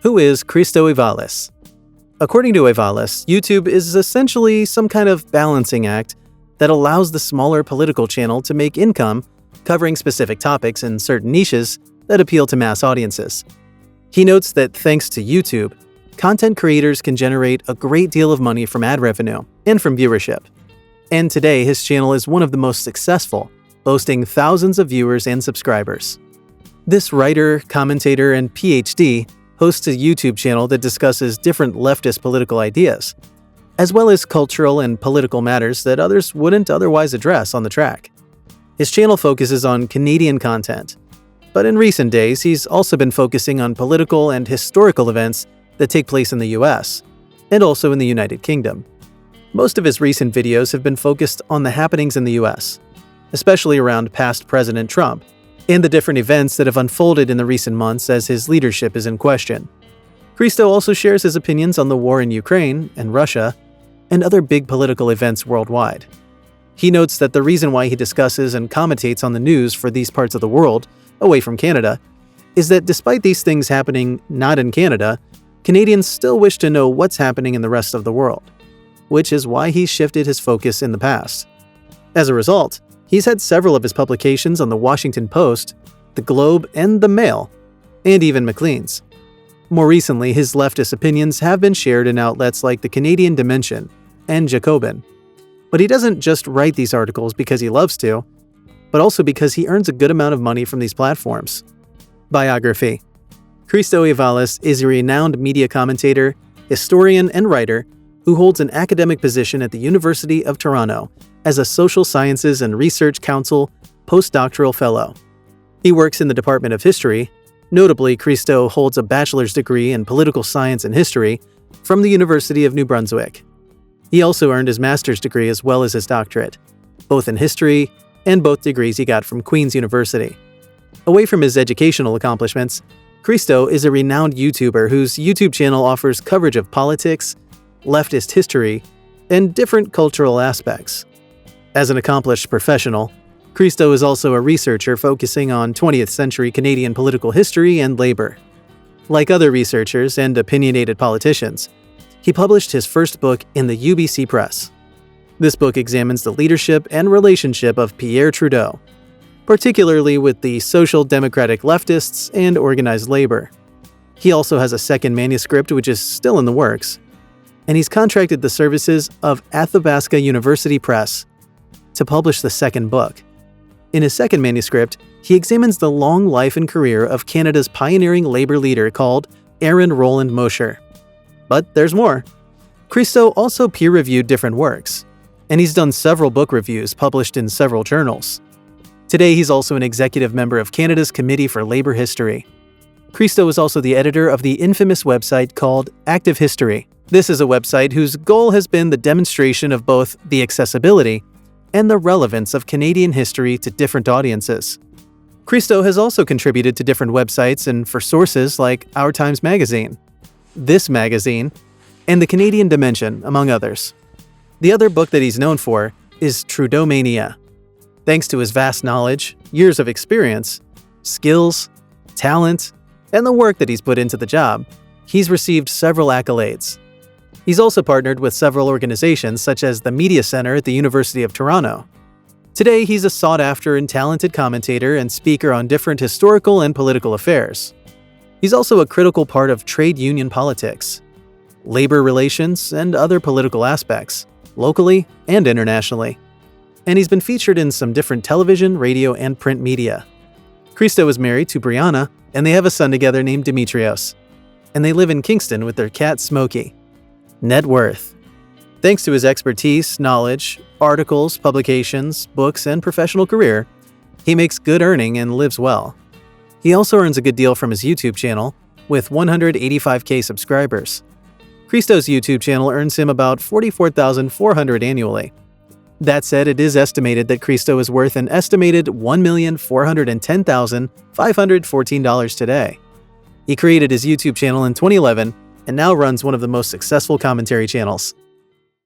Who is Christo Aivalis? According to Aivalis, YouTube is essentially some kind of balancing act that allows the smaller political channel to make income covering specific topics in certain niches that appeal to mass audiences. He notes that thanks to YouTube, content creators can generate a great deal of money from ad revenue and from viewership. And today, his channel is one of the most successful, boasting thousands of viewers and subscribers. This writer, commentator, and PhD hosts a YouTube channel that discusses different leftist political ideas, as well as cultural and political matters that others wouldn't otherwise address on the track. His channel focuses on Canadian content, but in recent days he's also been focusing on political and historical events that take place in the US, and also in the United Kingdom. Most of his recent videos have been focused on the happenings in the US, especially around past President Trump, and the different events that have unfolded in the recent months as his leadership is in question. Christo also shares his opinions on the war in Ukraine and Russia, and other big political events worldwide. He notes that the reason why he discusses and commentates on the news for these parts of the world, away from Canada, is that despite these things happening not in Canada, Canadians still wish to know what's happening in the rest of the world, which is why he shifted his focus in the past. As a result, he's had several of his publications on the Washington Post, the Globe, and the Mail, and even Maclean's. More recently, his leftist opinions have been shared in outlets like the Canadian Dimension and Jacobin. But he doesn't just write these articles because he loves to, but also because he earns a good amount of money from these platforms. Biography. Christo Aivalis is a renowned media commentator, historian, and writer who holds an academic position at the University of Toronto as a Social Sciences and Research Council postdoctoral fellow. He works in the Department of History. Notably, Christo holds a bachelor's degree in political science and history from the University of New Brunswick. He also earned his master's degree as well as his doctorate, both in history and both degrees he got from Queen's University. Away from his educational accomplishments, Christo is a renowned YouTuber whose YouTube channel offers coverage of politics, leftist history, and different cultural aspects. As an accomplished professional, Christo is also a researcher focusing on 20th century Canadian political history and labor. Like other researchers and opinionated politicians, he published his first book in the UBC Press. This book examines the leadership and relationship of Pierre Trudeau, particularly with the social democratic leftists and organized labor. He also has a second manuscript which is still in the works, and he's contracted the services of Athabasca University Press to publish the second book. In his second manuscript, he examines the long life and career of Canada's pioneering labor leader called Aaron Roland Mosher. But there's more. Christo also peer-reviewed different works, and he's done several book reviews published in several journals. Today, he's also an executive member of Canada's Committee for Labor History. Christo is also the editor of the infamous website called Active History. This is a website whose goal has been the demonstration of both the accessibility and the relevance of Canadian history to different audiences. Christo has also contributed to different websites and for sources like Our Times Magazine, This Magazine, and the Canadian Dimension, among others. The other book that he's known for is Trudeau Mania. Thanks to his vast knowledge, years of experience, skills, talent, and the work that he's put into the job, he's received several accolades. He's also partnered with several organizations such as the Media Center at the University of Toronto. Today, he's a sought-after and talented commentator and speaker on different historical and political affairs. He's also a critical part of trade union politics, labor relations, and other political aspects, locally and internationally. And he's been featured in some different television, radio, and print media. Christo is married to Brianna, and they have a son together named Demetrios. And they live in Kingston with their cat Smokey. Net worth. Thanks to his expertise, knowledge, articles, publications, books, and professional career, he makes good earning and lives well. He also earns a good deal from his YouTube channel, with 185K subscribers. Christo's YouTube channel earns him about $44,400 annually. That said, it is estimated that Christo is worth an estimated $1,410,514 today. He created his YouTube channel in 2011 and now runs one of the most successful commentary channels.